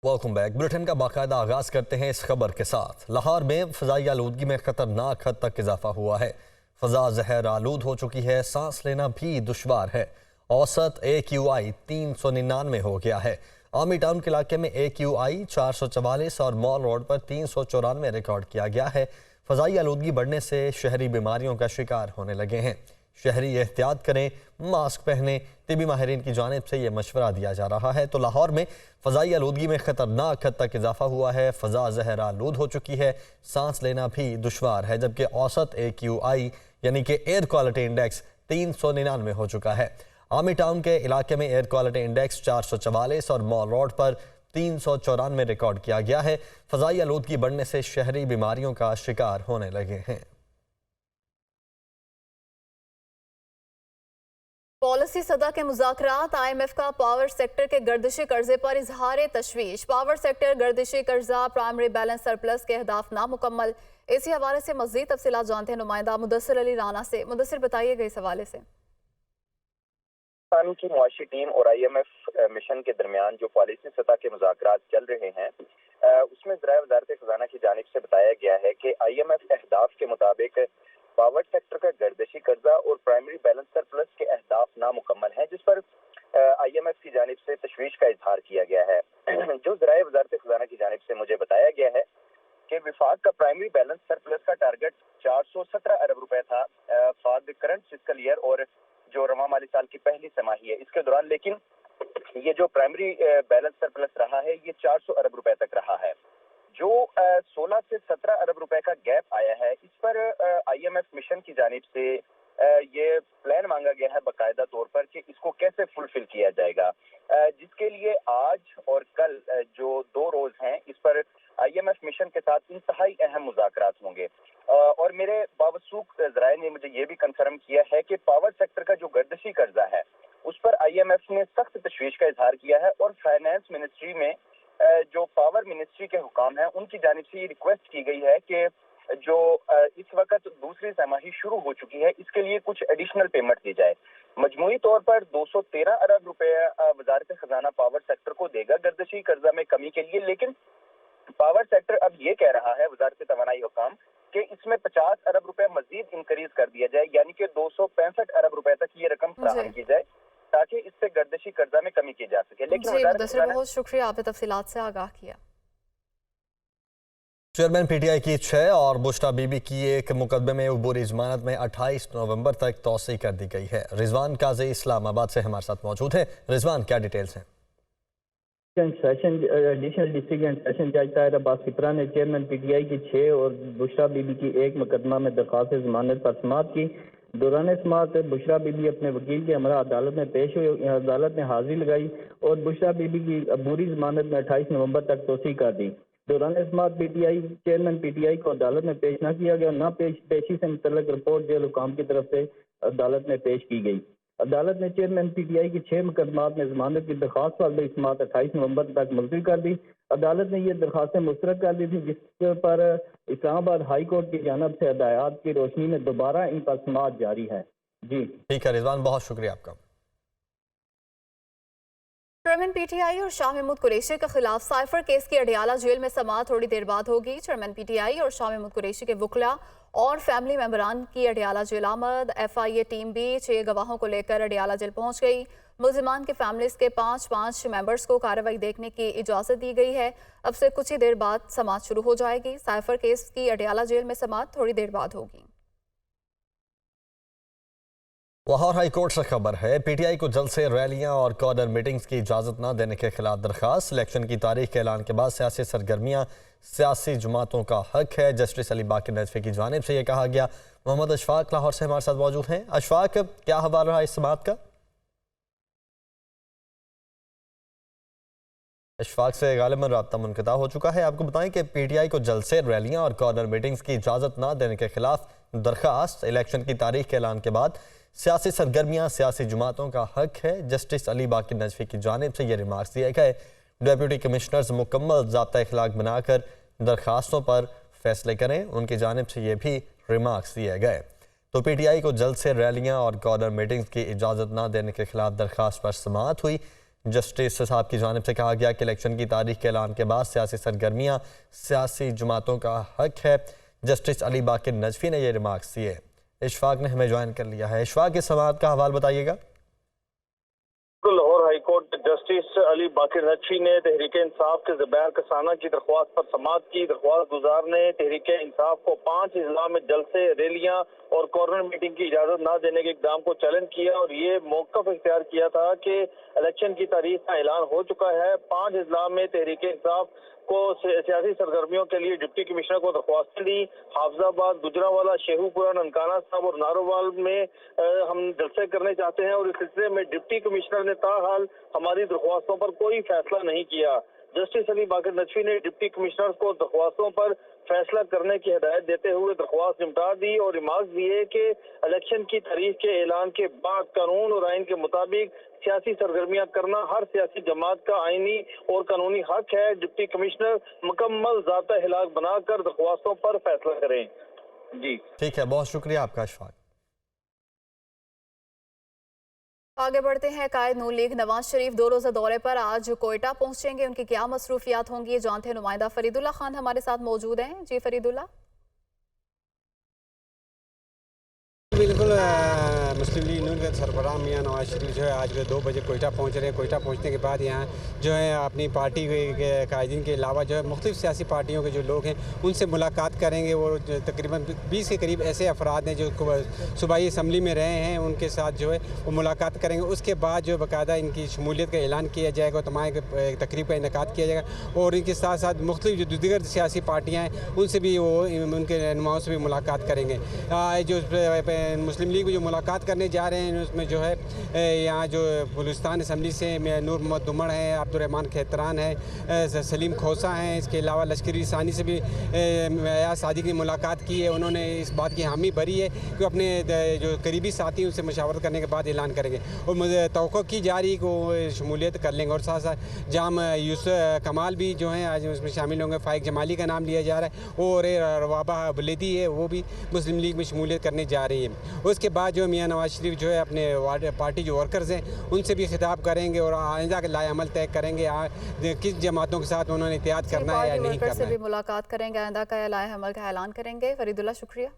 Welcome back. Bulletin का बाकायदा आगाज करते हैं इस खबर के साथ। लाहौर में फ़ज़ाई आलूदगी में खतरनाक हद तक इजाफा हुआ है। फ़ज़ा जहर आलूद हो चुकी है, सांस लेना भी दुश्वार है। औसत AQI 399 हो गया है। आर्मी टाउन के इलाके में AQI 444 और मॉल रोड पर 394 रिकॉर्ड किया गया है। फ़ज़ाई आलूदगी बढ़ने से शहरी बीमारियों का शिकार होने लगे हैं। शहरी एहतियात करें, मास्क पहने। तिबी माहिरीन की जानिब से यह मशवरा दिया जा रहा है। तो लाहौर में फ़ज़ाई आलूदगी में खतरनाक हद तक इजाफा हुआ है। फ़ज़ा जहर आलूद हो चुकी है, सांस लेना भी दुश्वार है, जबकि औसत AQI यानी कि एयर क्वालिटी इंडेक्स 399 हो चुका है। आर्मी टाउन के इलाके में एयर क्वालिटी इंडेक्स 444 और मॉल रोड पर 394 रिकॉर्ड किया गया है। फ़ज़ाई आलूदगी बढ़ने से शहरी बीमारियों का शिकार होने लगे हैं। पॉलिसी सतह के मुज़ाकरात। IMF का पावर सेक्टर के गर्दिशी कर्जे पर इजहार तशवीश। पावर सेक्टर गर्दिशी कर्जा प्राइमरी बैलेंस सरप्लस के अहदाफ नामुकम्मल। इसी हवाले से मज़ीद तफसीलात जानते हैं नुमाइंदा मुदस्सिर अली राना से। मुदस्सिर, बताइएगा इस हवाले से। पाकिस्तान की मुआशी टीम और IMF मिशन के दरमियान जो पॉलिसी सतह के मुज़ाकरात चल रहे हैं, उसमें ज़राए वज़ारत ख़ज़ाना की जानिब से बताया गया है कि IMF अहदाफ के मुताबिक पावर सेक्टर का गर्दिशी कर्जा और प्राइमरी बैलेंस सरप्लस के अहदाफ नामुकम्मल हैं, जिस पर IMF की जानिब से तशवीश का इजहार किया गया है। जो ज़राए वज़ारत ख़ज़ाना की जानिब से मुझे बताया गया है कि विफाक का प्राइमरी बैलेंस सरप्लस का टारगेट 417 अरब रुपए था for the current fiscal year, और जो रवा माली साल की पहली तिमाही है इसके दौरान, लेकिन ये जो प्राइमरी बैलेंस सरप्लस रहा है ये 400 अरब रुपए तक रहा है। जो 16 से 17 अरब रुपए का गैप आया है, इस पर IMF मिशन की जानिब से ये प्लान मांगा गया है बाकायदा तौर पर कि इसको कैसे फुलफिल किया जाएगा, जिसके लिए आज और कल जो 2 रोज हैं इस पर IMF मिशन के साथ इंतहाई अहम मुज़ाकरात होंगे। और मेरे बावसूख ज़राए ने मुझे ये भी कंफर्म किया है कि पावर सेक्टर का जो गर्दिशी कर्जा है उस पर IMF ने सख्त तशवीश का इजहार किया है, और फाइनेंस मिनिस्ट्री में जो पावर मिनिस्ट्री के हुकाम हैं उनकी जानिब से ये रिक्वेस्ट की गई है कि जो इस वक्त दूसरी तिमाही शुरू हो चुकी है इसके लिए कुछ एडिशनल पेमेंट दी जाए। मजमूई तौर पर 213 अरब रुपए वजारत खजाना पावर सेक्टर को देगा गर्दिशी कर्जा में कमी के लिए, लेकिन पावर सेक्टर अब ये कह रहा है वजारत तवानाई हुकाम कि इसमें 50 अरब रुपए मजीद इंक्रीज कर दिया जाए, यानी कि 265 अरब रुपए तक ये रकम फराहम की जाए ताकि इससे गर्दिशी कर्जा में कमी की जा सके। लेकिन बहुत शुक्रिया, आपने तफसीलात से आगाह किया। चेयरमैन PTI की 6 और बुशरा बीबी की एक मुकदमे में अबूरी जमानत में 28 नवंबर तक तौसी कर दी गई है। रिजवान काजी इस्लामाबाद से हमारे साथ मौजूद है। रिजवान, क्या डिटेल्स हैं? Session additional district and session जज ताहिर अब्बास किपरा ने चेयरमैन PTI की 6 और बुशरा बीबी की एक मुकदमा में दरख्वास्त जमानत पर समाअत की। दौरान समाअत बुशरा बीबी अपने वकील के हमरा अदालत में पेश हुई। अदालत ने हाजिरी लगाई और बुशरा बीबी की अबूरी जमानत में 28 नवंबर तक तोसी कर दी। दौरान समाअत चेयरमैन PTI को अदालत में पेश न किया गया। न पेशी से मुतल्लिक रिपोर्ट जेल हुकाम की तरफ से अदालत में पेश की गई। अदालत ने चेयरमैन PTI की 6 मुकदमात में जमानत की दरख्वास्त पर समाअत 28 नवंबर तक मुलतवी कर दी। अदालत ने यह दरख्वास्तें मुस्तरद कर दी थी, जिस पर इस्लामाबाद हाई कोर्ट की जानब से हदायत की रोशनी में दोबारा इन पर समाअत जारी है। जी ठीक है रिजवान, बहुत शुक्रिया आपका। चेयरमैन PTI और शाह महमूद कुरैशी के खिलाफ साइफर केस की अडियाला जेल में समाअत थोड़ी देर बाद होगी। चेयरमैन PTI और शाह महमूद कुरैशी के वकला और फैमिली मेंबरान की अडियाला जेल आमद। FIA टीम भी 6 गवाहों को लेकर अडियाला जेल पहुंच गई। मुल्जिमान के फैमिलीज के 5 मेंबर्स को कार्रवाई देखने की इजाजत दी गई है। अब से कुछ ही देर बाद समाअत शुरू हो जाएगी। साइफर केस की अडियाला जेल में समाअत थोड़ी देर बाद होगी। लाहौर हाई कोर्ट से खबर है, PTI को जल्द से रैलियां और कॉर्नर मीटिंग्स की इजाज़त न देने के खिलाफ दरख्वास्त। इलेक्शन की तारीख के ऐलान के बाद सियासी सरगर्मियां सियासी जमातों का हक है। जस्टिस अली बाकी नजफी की जानिब से यह कहा गया। मोहम्मद अशफाक लाहौर से हमारे साथ मौजूद हैं। अशफाक, क्या हवाला रहा इस समाअत का? अशफाक से गालिबन राब्ता मुनक़ता हो चुका है। आपको बताएं कि PTI को जल्द से रैलियां और कॉर्नर मीटिंग्स की इजाज़त न देने के खिलाफ दरख्वास्त। इलेक्शन की तारीख के ऐलान के बाद सियासी सरगर्मियां सियासी जमातों का हक है। जस्टिस अली बाकी नजफी की जानिब से ये रिमार्क्स दिए गए। डेप्यूटी कमिश्नर्स मुकम्मल ज़ाब्ता अखलाक बनाकर दरख्वास्तों पर फैसले करें, उनकी जानिब से ये भी रिमार्क्स दिए गए। तो PTI को जल्द से रैलियां और कॉर्नर मीटिंग्स की इजाज़त न देने के खिलाफ दरख्वास्त पर समाअत हुई। जस्टिस साहब की जानिब से कहा गया कि इलेक्शन की तारीख के ऐलान के बाद सियासी सरगर्मियाँ सियासी जमातों का हक है। जस्टिस अली बाकिर नजफी ने ये रिमार्क्स दिए। इशफाक ने हमें ज्वाइन कर लिया है। इशफाक, इस समाअत का हवाल बताइएगा। लाहौर हाईकोर्ट जस्टिस अली बाकिर नकवी ने तहरीक इंसाफ के ज़ुबैर कसाना की दरख्वास्त पर समाअत की। दरख्वास्त गुजार ने तहरीक इंसाफ को 5 अजला में जलसे, रैलियां और कॉर्नर मीटिंग की इजाजत न देने के इकदाम को चैलेंज किया और ये मौक़िफ़ इख्तियार किया था कि इलेक्शन की तारीख का ऐलान हो चुका है। 5 अजला में तहरीक इंसाफ को सियासी सरगर्मियों के लिए डिप्टी कमिश्नर को दरख्वास्तें दी। हाफजाबाद, गुजरावाला, शेहूपुरा, ननकाना साहब और नारोवाल में हम जलसे करने चाहते हैं और इस सिलसिले में डिप्टी कमिश्नर ने ताहाल हमारी दरख्वास्तों पर कोई फैसला नहीं किया। जस्टिस अली बाकिर नकवी ने डिप्टी कमिश्नर को दरख्वास्तों पर फैसला करने की हिदायत देते हुए दरख्वास्त निपटा दी और रिमार्क दिए कि इलेक्शन की तारीख के ऐलान के बाद कानून और आइन के मुताबिक सियासी सरगर्मियां करना हर सियासी जमात का आईनी और कानूनी हक है। डिप्टी कमिश्नर मुकम्मल ज़ाब्ता हिलाक बनाकर दरख्वास्तों पर फैसला करें। जी ठीक है, बहुत शुक्रिया आपका इशफाक। आगे बढ़ते हैं। कायद नून लीग नवाज शरीफ 2 रोज़ा दौरे पर आज कोयटा पहुंचेंगे। उनकी क्या मसरूफियात होंगी, ये जानते हैं। नुमाइंदा फरीदुल्ला खान हमारे साथ मौजूद हैं। जी फरीदुल्ला। बिल्कुल, मुस्लिम लीग नून के सरबराह मियां नवाज शरीफ जो है आज 2 बजे कोयटा पहुंच रहे हैं। कोयटा पहुंचने के बाद यहाँ जो है अपनी पार्टी के कायदीन के अलावा जो है मुख्तलिफ सियासी पार्टियों के जो लोग हैं उनसे मुलाकात करेंगे। वो तकरीबन 20 के करीब ऐसे अफराद हैं जो सूबाई असम्बली में रहे हैं, उनके साथ जो है वो मुलाकात करेंगे। उसके बाद जो बाकायदा इनकी शमूलियत का ऐलान किया जाएगा, तमाम तकरीब का इनेकाद किया जाएगा और इनके साथ साथ मुख्तलिफ जो दीगर सियासी पार्टियाँ हैं उनसे भी वो उनके रहनुमाओं से भी मुलाकात करेंगे। जो मुस्लिम लीग जो मुलाकात करने जा रहे हैं उसमें जो है यहाँ जो बलूचिस्तान असम्बली से नूर मोहम्मद दुमड़ हैं, अब्दुर्रहमान खेतरान है, सलीम खोसा हैं। इसके अलावा लश्करी सानी से भी अयाज सादिक ने मुलाकात की है। उन्होंने इस बात की हामी भरी है कि अपने जो करीबी साथी उनसे मशावरत करने के बाद ऐलान करेंगे और मुझे तवक्को की जा रही को शमूलियत कर लेंगे। और साथ साथ जाम यूसुफ कमाल भी जो हैं आज उसमें शामिल होंगे। फ़ाइक जमाली का नाम लिया जा रहा है और रवाबा बलेदी है, वो भी मुस्लिम लीग में शमूलियत करने जा रही है। उसके बाद जो मियां नवाज शरीफ जो है अपने पार्टी जो वर्कर्स हैं उनसे भी खिताब करेंगे और आइंदा के लाए अमल तय करेंगे किस जमातों के साथ उन्होंने एहतियात करना है या नहीं करना है। से भी मुलाकात करेंगे, आइंदा का लाए अमल का ऐलान करेंगे। फरीदुल्ला, शुक्रिया।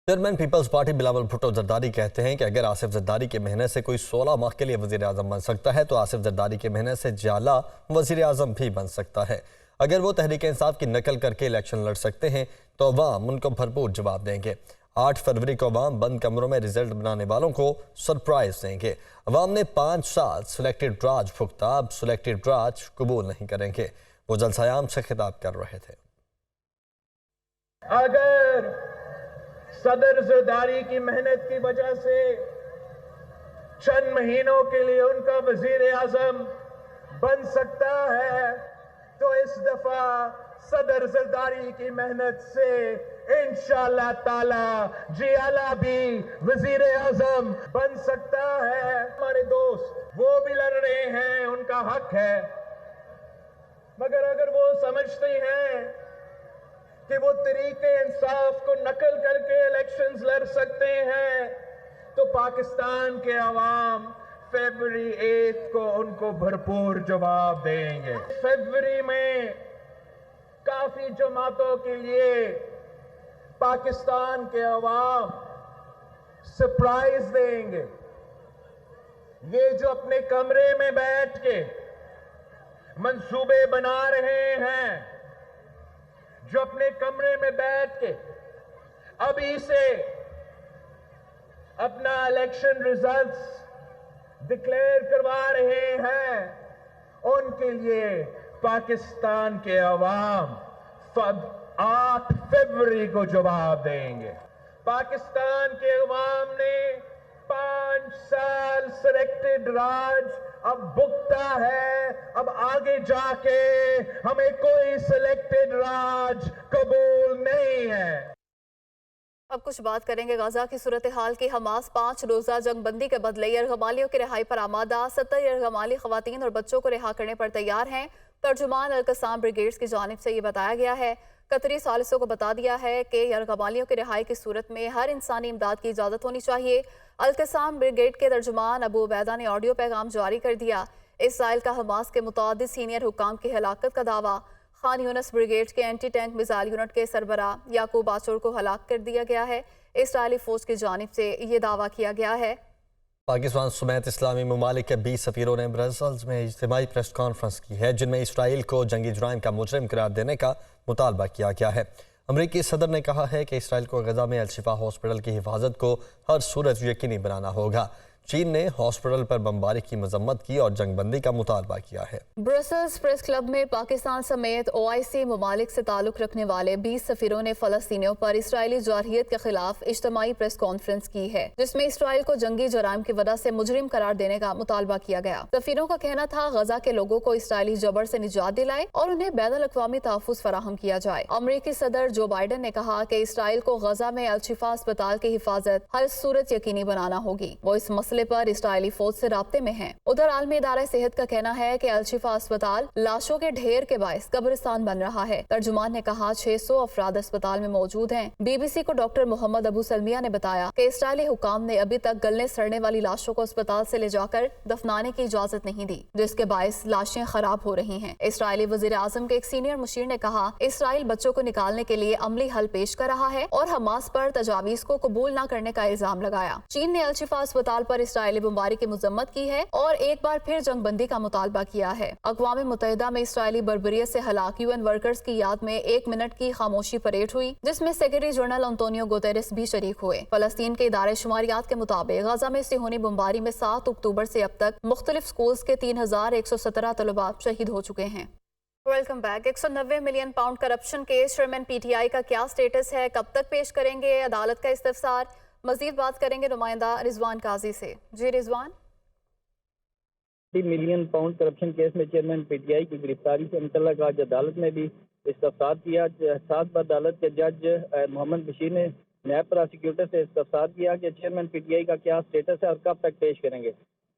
चेयरमैन पीपल्स पार्टी बिलावल भुट्टो जरदारी कहते हैं कि अगर आसिफ जरदारी के मेहनत से कोई 16 माह के लिए वज़ीर आज़म बन सकता है तो आसिफ जरदारी के मेहनत से जाला वज़ीर आज़म भी बन सकता है। अगर वो तहरीक इंसाफ की नकल करके इलेक्शन लड़ सकते हैं तो अवाम उनको भरपूर जवाब देंगे। 8 फरवरी को अवाम बंद कमरों में रिजल्ट बनाने वालों को सरप्राइज देंगे। अवाम ने 5 साल सिलेक्टेड राज भुगता, अब सिलेक्टेड राज कबूल नहीं करेंगे। वो जलसायाम से खिताब कर रहे थे। अगर सदर जरदारी की मेहनत की वजह से चंद महीनों के लिए उनका वजीर आजम बन सकता है तो इस दफा सदर जरदारी की मेहनत से इंशाअल्लाह ताला जियाला भी वजीर आजम बन सकता है। हमारे दोस्त वो भी लड़ रहे हैं, उनका हक है, मगर अगर वो समझते हैं कि वो तरीके इंसाफ को नकल करके इलेक्शंस लड़ सकते हैं तो पाकिस्तान के अवाम फरवरी 8 को उनको भरपूर जवाब देंगे। फरवरी में काफी जमातों के लिए पाकिस्तान के अवाम सरप्राइज देंगे। ये जो अपने कमरे में बैठ के मंसूबे बना रहे हैं, जो अपने कमरे में बैठ के अभी से अपना इलेक्शन रिजल्ट्स डिक्लेयर करवा रहे हैं, उनके लिए पाकिस्तान के अवाम 8 फरवरी को जवाब देंगे। पाकिस्तान के अवाम ने 5 साल सिलेक्टेड राज अब भुगता है। अब आगे जाके हमें कोई सिलेक्टेड राज कबूल नहीं है। अब कुछ बात करेंगे गाजा की सूरत हाल की। हमास 5 रोज़ा जंगबंदी के बदले यरगमालियों की रिहाई पर आमादा। 70 यरगमाली खवातीन और बच्चों को रिहा करने पर तैयार हैं। तर्जुमान अल-कसाम ब्रिगेड्स की जानिब से ये बताया गया है। कतरी सालिसों को बता दिया है कि यरगमालियों की रिहाई की सूरत में हर इंसानी इमदाद की इजाज़त होनी चाहिए। अल-क़साम ब्रिगेड के तर्जुमान अबू उबैदा ने ऑडियो पैगाम जारी कर दिया। इसराइल का हमास के मुतअद्दिद सीनियर हुक्काम की हलाकत का दावा। खान यूनस ब्रिगेड के एंटी टैंक मिसाइल यूनिट के सरबरा याकूब आचोर को हलाक कर दिया गया है। इसराइली फौज की जानिब से ये दावा किया गया है। पाकिस्तान समेत इस्लामी ममालिक के 20 सफ़ीरों ने ब्रसल्स में इज्तिमाई प्रेस कॉन्फ्रेंस की है, जिनमें इसराइल को जंगी जुराइम का मुजरिम करार देने का मुतालबा किया गया है। अमरीकी सदर ने कहा है कि इसराइल को गजा में अल-शिफा हॉस्पिटल की हिफाजत को हर सूरत यकीनी बनाना होगा। चीन ने हॉस्पिटल पर बमबारी की मजम्मत की और जंगबंदी का मुतालबा किया है। ब्रसल्स प्रेस क्लब में पाकिस्तान समेत OIC ममालिक से ताल्लुक रखने वाले 20 सफीरों ने फलस्तीनियों पर इसराइली जारहियत के खिलाफ इज्तिमाई प्रेस कॉन्फ्रेंस की है, जिसमें इसराइल को जंगी जराइम की वजह से मुजरिम करार देने का मुतालबा किया गया। सफीरों का कहना था गजा के लोगों को इसराइली जबर से निजात दिलाए और उन्हें बैनुल अक़वामी तहफ़्फ़ुज़ फराहम किया जाए। अमरीकी सदर जो बाइडन ने कहा कि इसराइल को गजा में अल-शिफा अस्पताल की हिफाजत हर सूरत यकीनी बनाना होगी। वो इस मसले पर इसराइली फौज से राब्ते में हैं। उधर आलमी इदारा सेहत का कहना है कि अल-शिफा अस्पताल लाशों के ढेर के बायस कब्रिस्तान बन रहा है। तर्जुमान ने कहा 600 अफराद अस्पताल में मौजूद हैं। BBC को डॉक्टर मोहम्मद अबू सलमिया ने बताया कि इसराइली हुकाम ने अभी तक गलने सड़ने वाली लाशों को अस्पताल से ले जाकर दफनाने की इजाजत नहीं दी, जिसके बायस लाशें खराब हो रही हैं। इसराइली वजीर आजम के एक सीनियर मुशीर ने कहा इसराइल बच्चों को निकालने के लिए अमली हल पेश कर रहा है और हमास पर तजावीज को कबूल न करने का इल्जाम लगाया। चीन ने अल-शिफा अस्पताल पर इसराइली बमबारी की मजम्मत की है और एक बार फिर जंगबंदी का मुतालबा किया है। अक़वाम मुत्तहिदा में इसराइली बर्बरियत से हलाक UN वर्कर्स की याद में 1 मिनट की खामोशी परेड हुई, जिसमें सेक्रेटरी जनरल अंतोनियो गुतेरेस भी शरीक हुए। फलस्तीन के इदारे शुमारियात के मुताबिक गजा में सिहोनी बमबारी में 7 अक्टूबर से अब तक मुख्तलिफ स्कूल्स के 3117 तलबा शहीद हो चुके हैं। Welcome back. 190 million pound corruption case chairman PTI का क्या स्टेटस है, कब तक पेश करेंगे अदालत का इस्तफसार? मजीद बात करेंगे नुमाइंदा रिजवान काजी से। जी Rizwan. Million pound corruption case में चेयरमैन PTI की गिरफ्तारी से मुतल्लिक आज अदालत में भी इस्तफसार किया। साथ अदालत के जज मोहम्मद बशीर ने नायब प्रोसिक्यूटर से इस्तफसार किया कि चेयरमैन PTI का क्या स्टेटस है और कब तक पेश करेंगे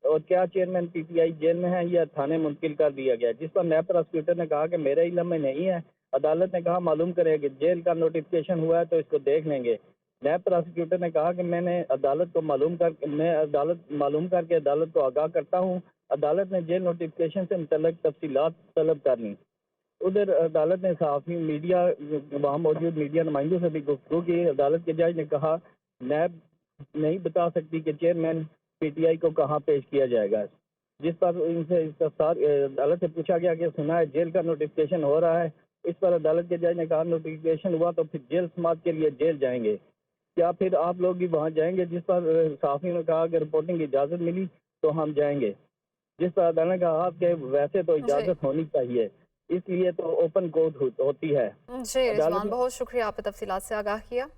और क्या चेयरमैन PTI जेल में है या थाने मुंतकिल कर दिया गया, जिस पर नायब प्रोसिक्यूटर ने कहा कि मेरे इल्म में नहीं है। अदालत ने कहा मालूम करेगी, जेल का नोटिफिकेशन हुआ है तो इसको देख लेंगे। नायब प्रोसिक्यूटर ने कहा कि मैं अदालत मालूम करके अदालत को आगाह करता हूँ। अदालत ने जेल नोटिफिकेशन से मुतल्लिक तफसीलात तलब कर ली। उधर अदालत ने सहाफ़ी मीडिया वहाँ मौजूद मीडिया नुमाइंदों से भी गुफ्तगू की। अदालत के जज ने कहा नायब नहीं बता सकती कि चेयरमैन PTI को कहाँ पेश किया जाएगा, जिस पर इनसे इस्तफसार अदालत से पूछा गया कि सुना है जेल का नोटिफिकेशन हो रहा है। इस पर अदालत के जज ने कहा नोटिफिकेशन हुआ तो फिर जेल समात के लिए जेल जाएंगे, क्या फिर आप लोग भी वहाँ जाएंगे? जिस पर सहाफ़ी ने कहा अगर रिपोर्टिंग की इजाज़त मिली तो हम जाएंगे, जिस पर अदालत ने कहा कि वैसे तो इजाज़त होनी चाहिए, इसलिए तो ओपन कोर्ट होती है। जी रिजवान, बहुत शुक्रिया, आपने तफसीलात से आगाह किया।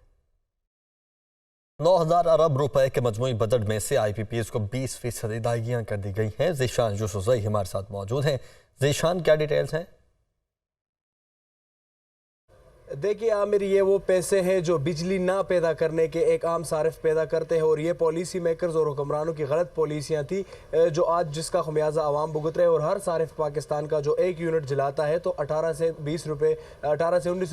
9000 अरब रुपए के मजमूई बजट में से IPPs को 20% अदायगियाँ कर दी गई हैं। ज़ीशान यूसुफ़ज़ई हमारे साथ मौजूद हैं। ज़ीशान, क्या डिटेल्स हैं? देखिए आमिर, ये वो पैसे हैं जो बिजली ना पैदा करने के एक आम सारिफ पैदा करते हैं और ये पॉलिसी मेकर्स और हुक्मरानों की गलत पॉलिसियाँ थी जो आज जिसका खमियाजा आवाम भुगत रहे। और हर सारिफ पाकिस्तान का जो 1 यूनिट जलाता है तो 18 से 19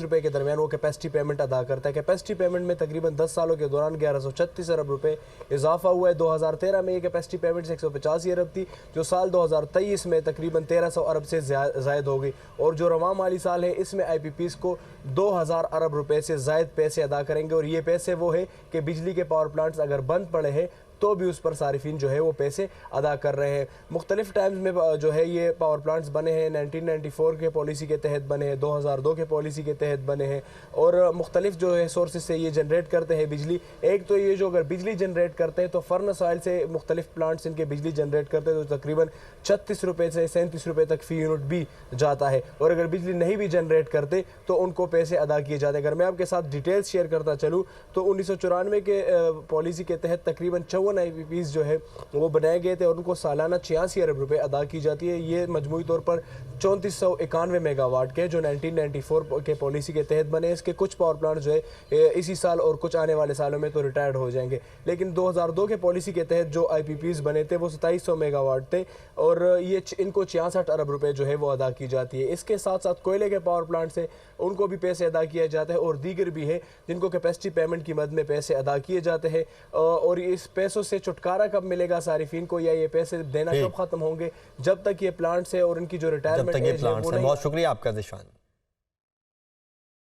रुपए के दरमियान वो कैपेसिटी पेमेंट अदा करता है। कैपेसिटी पेमेंट में तकरीबन 10 सालों के दौरान 1136 अरब रुपये इजाफा हुआ है। 2013 में ये कैपेसिटी पेमेंट 185 अरब थी, जो साल 2023 में तकरीबन 1300 अरब से ज़ायद हो गई। और जो रवां माली साल है इसमें IPPs को 2000 अरब रुपए से ज़ायद पैसे अदा करेंगे। और ये पैसे वो है कि बिजली के पावर प्लांट्स अगर बंद पड़े हैं तो भी उस पर सारिफिन जो है वो पैसे अदा कर रहे हैं। मुख्तलिफ टाइम्स में जो है ये पावर प्लांट्स बने हैं। 1994 के पॉलिसी के तहत बने हैं, 2002 के पॉलिसी के तहत बने हैं और मुख्तलिफ जो है सोर्सेज से ये जनरेट करते हैं बिजली। एक तो ये जो अगर बिजली जनरेट करते हैं तो फर्नेस ऑयल से मुख्तलिफ प्लांट्स इनके बिजली जनरेट करते हैं तो तकरीबन 36 रुपये से 37 रुपये तक फ़ी यूनिट भी जाता है। और अगर बिजली नहीं भी जनरेट करते तो उनको पैसे अदा किए जाते हैं। अगर मैं आपके साथ डिटेल्स शेयर करता चलूँ तो 1994 के पॉलिसी के तहत तकरीबन 52 IPPs जो है वो बनाए गए थे और उनको सालाना 86 अरब रुपए अदा की जाती है। ये मजमूई तौर पर 3491 मेगावाट के जो 1994 के पॉलिसी के तहत बने। इसके कुछ पावर प्लांट जो है इसी साल और कुछ आने वाले सालों में तो रिटायर्ड हो जाएंगे, लेकिन 2002 के पॉलिसी के तहत जो IPPs बने थे वो 2700 मेगावाट थे और ये इनको 66 अरब रुपए जो है वो अदा की जाती है। इसके साथ साथ कोयले के पावर प्लांट से उनको भी पैसे अदा किया जाता है और दीगर भी है जिनको कैपेसिटी पेमेंट की मद में पैसे अदा किए जाते हैं। और इस पैसों से छुटकारा कब मिलेगा सारिफीन को, या ये पैसे देना कब खत्म होंगे? जब तक ये प्लांट्स है और इनकी जो रिटायरमेंट है वो नहीं। बहुत शुक्रिया आपका ज़िशान।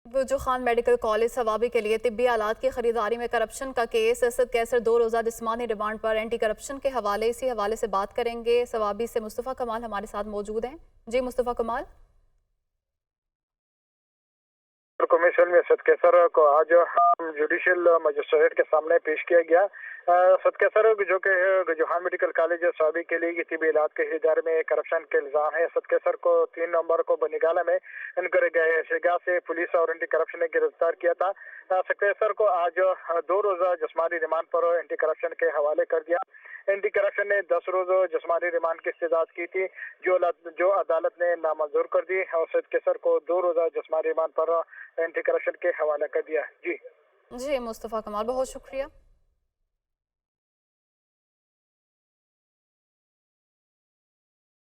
बुरजू खान मेडिकल कॉलेज सवाबी के लिए तिब्बी आलात की खरीदारी में करप्शन का केस। असद कैसर 2 रोज़ा जिस्मानी रिमांड पर एंटी करप्शन के हवाले, इसी हवाले से बात करेंगे। सवाबी से मुस्तफ़ा कमाल हमारे साथ मौजूद हैं। जी मुस्तफ़ा कमाल। कमीशन में असद कैसर को आज जुडिशियल मजिस्ट्रेट के सामने पेश किया गया। असद कैसर जो कि जुहान मेडिकल कॉलेज सवाबी के लिए तिब्बी इलाज के इदारे में करप्शन के इल्जाम है। असद कैसर को 3 नवंबर को बनिगाला में इनकर शहगाह से पुलिस और एंटी करप्शन ने गिरफ्तार किया था। असद कैसर को आज 2 रोज़ा जिस्मानी रिमांड पर एंटी करप्शन के हवाले कर दिया। एंटी करप्शन ने 10 रोज़ जिस्मानी रिमांड की इस्तदाद की थी जो अदालत ने नामंजूर कर दी। असद कैसर को 2 रोज़ा जिस्मानी रिमांड पर एंटी करप्शन के हवाले कर दिया। जी मुस्तफ़ा कमाल, बहुत शुक्रिया।